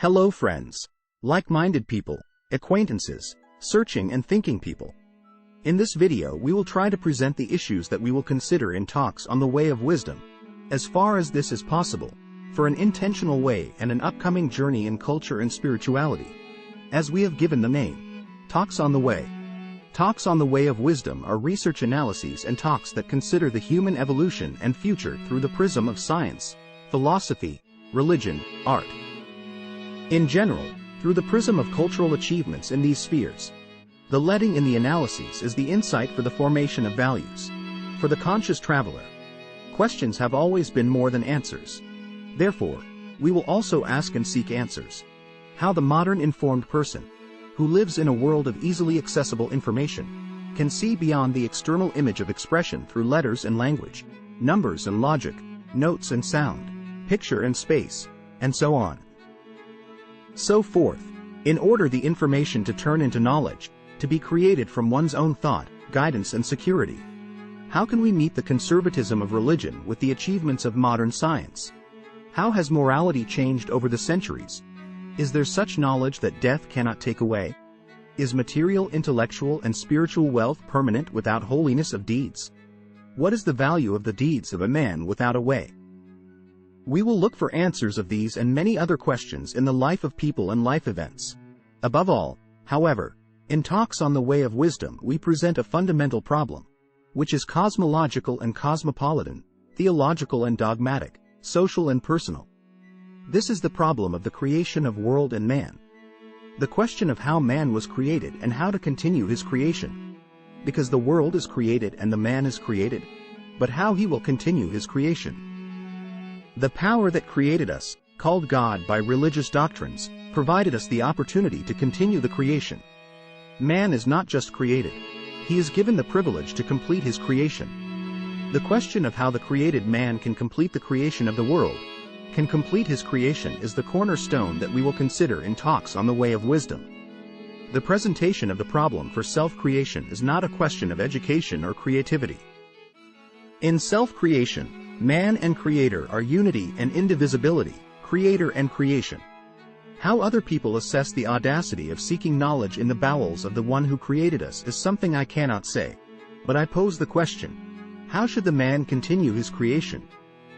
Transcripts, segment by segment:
Hello friends, like-minded people, acquaintances, searching and thinking people. In this video we will try to present the issues that we will consider in talks on the way of wisdom, as far as this is possible, for an intentional way and an upcoming journey in culture and spirituality. As we have given the name, Talks on the Way. Talks on the Way of Wisdom are research analyses and talks that consider the human evolution and future through the prism of science, philosophy, religion, art. In general, through the prism of cultural achievements in these spheres. The leading in the analyses is the insight for the formation of values. For the conscious traveler, questions have always been more than answers. Therefore, we will also ask and seek answers. How the modern informed person, who lives in a world of easily accessible information, can see beyond the external image of expression through letters and language, numbers and logic, notes and sound, picture and space, and so on. So forth, in order the information to turn into knowledge, to be created from one's own thought, guidance and security. How can we meet the conservatism of religion with the achievements of modern science? How has morality changed over the centuries? Is there such knowledge that death cannot take away? Is material, intellectual and spiritual wealth permanent without holiness of deeds? What is the value of the deeds of a man without a way? We will look for answers of these and many other questions in the life of people and life events. Above all, however, in Talks on the Way of Wisdom we present a fundamental problem, which is cosmological and cosmopolitan, theological and dogmatic, social and personal. This is the problem of the creation of world and man. The question of how man was created and how to continue his creation. Because the world is created and the man is created, but how he will continue his creation. The power that created us, called God by religious doctrines, provided us the opportunity to continue the creation. Man is not just created, he is given the privilege to complete his creation. The question of how the created man can complete the creation of the world, can complete his creation, is the cornerstone that we will consider in Talks on the Way of Wisdom. The presentation of the problem for self-creation is not a question of education or creativity. In self-creation, man and creator are unity and indivisibility, creator and creation. How other people assess the audacity of seeking knowledge in the bowels of the one who created us is something I cannot say. But I pose the question, how should the man continue his creation?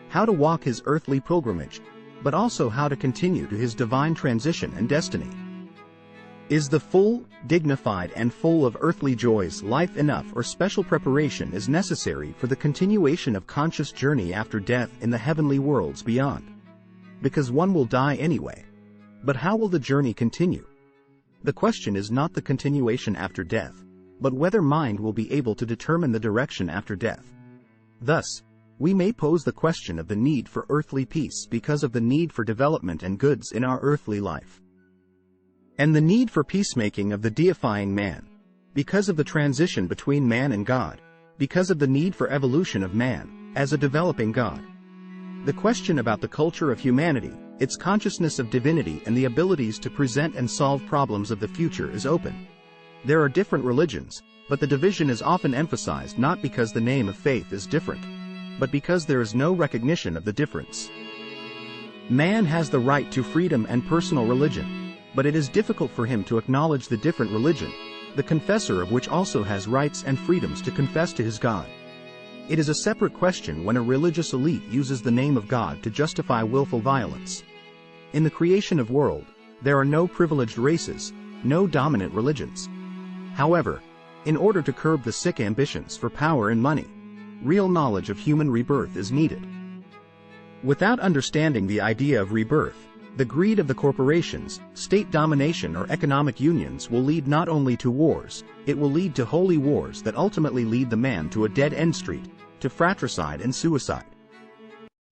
How to walk his earthly pilgrimage, but also how to continue to his divine transition and destiny? Is the full, dignified and full of earthly joys life enough, or special preparation is necessary for the continuation of conscious journey after death in the heavenly worlds beyond? Because one will die anyway. But how will the journey continue? The question is not the continuation after death, but whether mind will be able to determine the direction after death. Thus, we may pose the question of the need for earthly peace because of the need for development and goods in our earthly life. And the need for peacemaking of the deifying man, because of the transition between man and God, because of the need for evolution of man, as a developing God. The question about the culture of humanity, its consciousness of divinity and the abilities to present and solve problems of the future is open. There are different religions, but the division is often emphasized not because the name of faith is different, but because there is no recognition of the difference. Man has the right to freedom and personal religion, but it is difficult for him to acknowledge the different religion, the confessor of which also has rights and freedoms to confess to his God. It is a separate question when a religious elite uses the name of God to justify willful violence. In the creation of world, there are no privileged races, no dominant religions. However, in order to curb the sick ambitions for power and money, real knowledge of human rebirth is needed. Without understanding the idea of rebirth, the greed of the corporations, state domination or economic unions will lead not only to wars, it will lead to holy wars that ultimately lead the man to a dead-end street, to fratricide and suicide.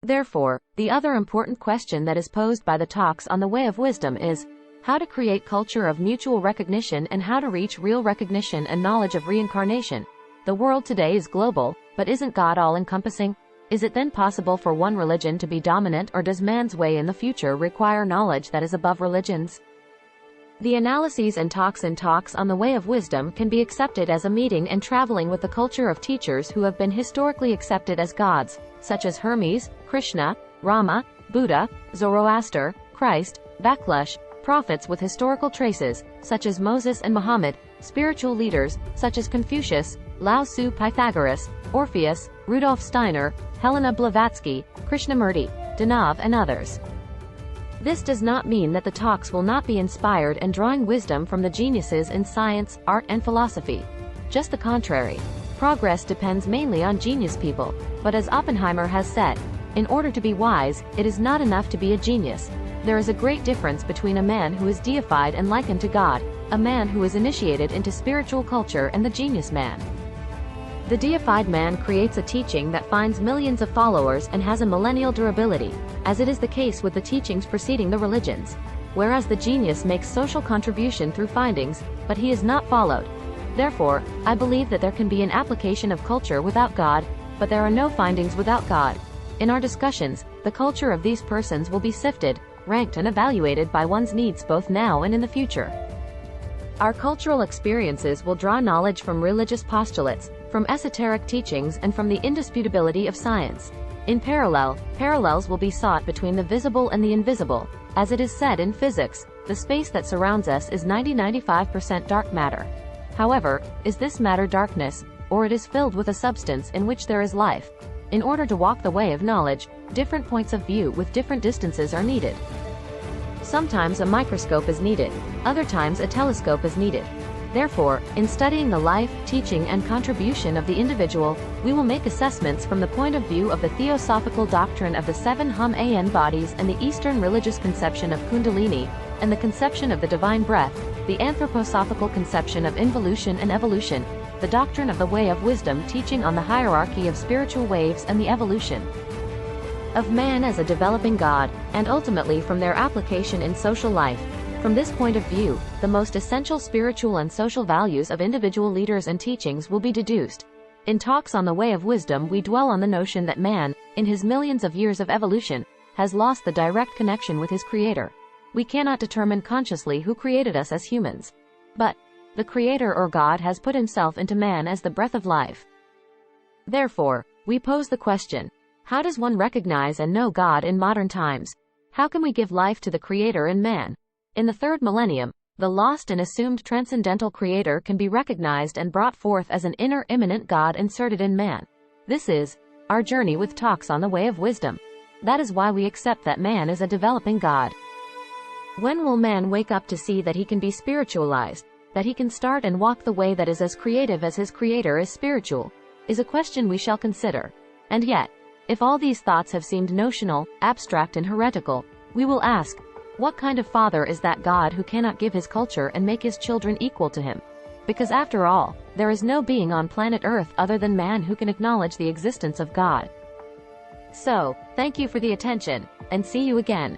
Therefore, the other important question that is posed by the Talks on the Way of Wisdom is, how to create culture of mutual recognition and how to reach real recognition and knowledge of reincarnation. The world today is global, but isn't God all-encompassing? Is it then possible for one religion to be dominant, or does man's way in the future require knowledge that is above religions? The analyses and talks in Talks on the Way of Wisdom can be accepted as a meeting and traveling with the culture of teachers who have been historically accepted as gods, such as Hermes, Krishna, Rama, Buddha, Zoroaster, Christ, backlash, prophets with historical traces, such as Moses and Muhammad, spiritual leaders, such as Confucius, Lao Tzu, Pythagoras, Orpheus, Rudolf Steiner, Helena Blavatsky, Krishnamurti, Danav and others. This does not mean that the talks will not be inspired and drawing wisdom from the geniuses in science, art and philosophy. Just the contrary. Progress depends mainly on genius people, but as Oppenheimer has said, in order to be wise, it is not enough to be a genius. There is a great difference between a man who is deified and likened to God, a man who is initiated into spiritual culture, and the genius man. The deified man creates a teaching that finds millions of followers and has a millennial durability, as it is the case with the teachings preceding the religions. Whereas the genius makes social contribution through findings, but he is not followed. Therefore, I believe that there can be an application of culture without God, but there are no findings without God. In our discussions, the culture of these persons will be sifted, ranked and evaluated by one's needs both now and in the future. Our cultural experiences will draw knowledge from religious postulates, from esoteric teachings and from the indisputability of science. In parallel, parallels will be sought between the visible and the invisible. As it is said in physics, the space that surrounds us is 90–95% dark matter. However, is this matter darkness, or it is filled with a substance in which there is life? In order to walk the way of knowledge, different points of view with different distances are needed. Sometimes a microscope is needed, other times a telescope is needed. Therefore, in studying the life, teaching and contribution of the individual, we will make assessments from the point of view of the theosophical doctrine of the 7 Hum-An bodies and the Eastern religious conception of Kundalini, and the conception of the divine breath, the anthroposophical conception of involution and evolution, the doctrine of the way of wisdom teaching on the hierarchy of spiritual waves and the evolution of man as a developing God, and ultimately from their application in social life. From this point of view, the most essential spiritual and social values of individual leaders and teachings will be deduced. In talks on the way of wisdom, we dwell on the notion that man, in his millions of years of evolution, has lost the direct connection with his creator. We cannot determine consciously who created us as humans. But the creator or God has put himself into man as the breath of life. Therefore, we pose the question, how does one recognize and know God in modern times? How can we give life to the creator in man? In the third millennium, the lost and assumed transcendental creator can be recognized and brought forth as an inner immanent God inserted in man. This is our journey with talks on the way of wisdom. That is why we accept that man is a developing God. When will man wake up to see that he can be spiritualized, that he can start and walk the way that is as creative as his creator is spiritual, is a question we shall consider. And yet, if all these thoughts have seemed notional, abstract and heretical, we will ask, what kind of father is that God who cannot give his culture and make his children equal to him? Because after all, there is no being on planet Earth other than man who can acknowledge the existence of God. So, thank you for the attention, and see you again.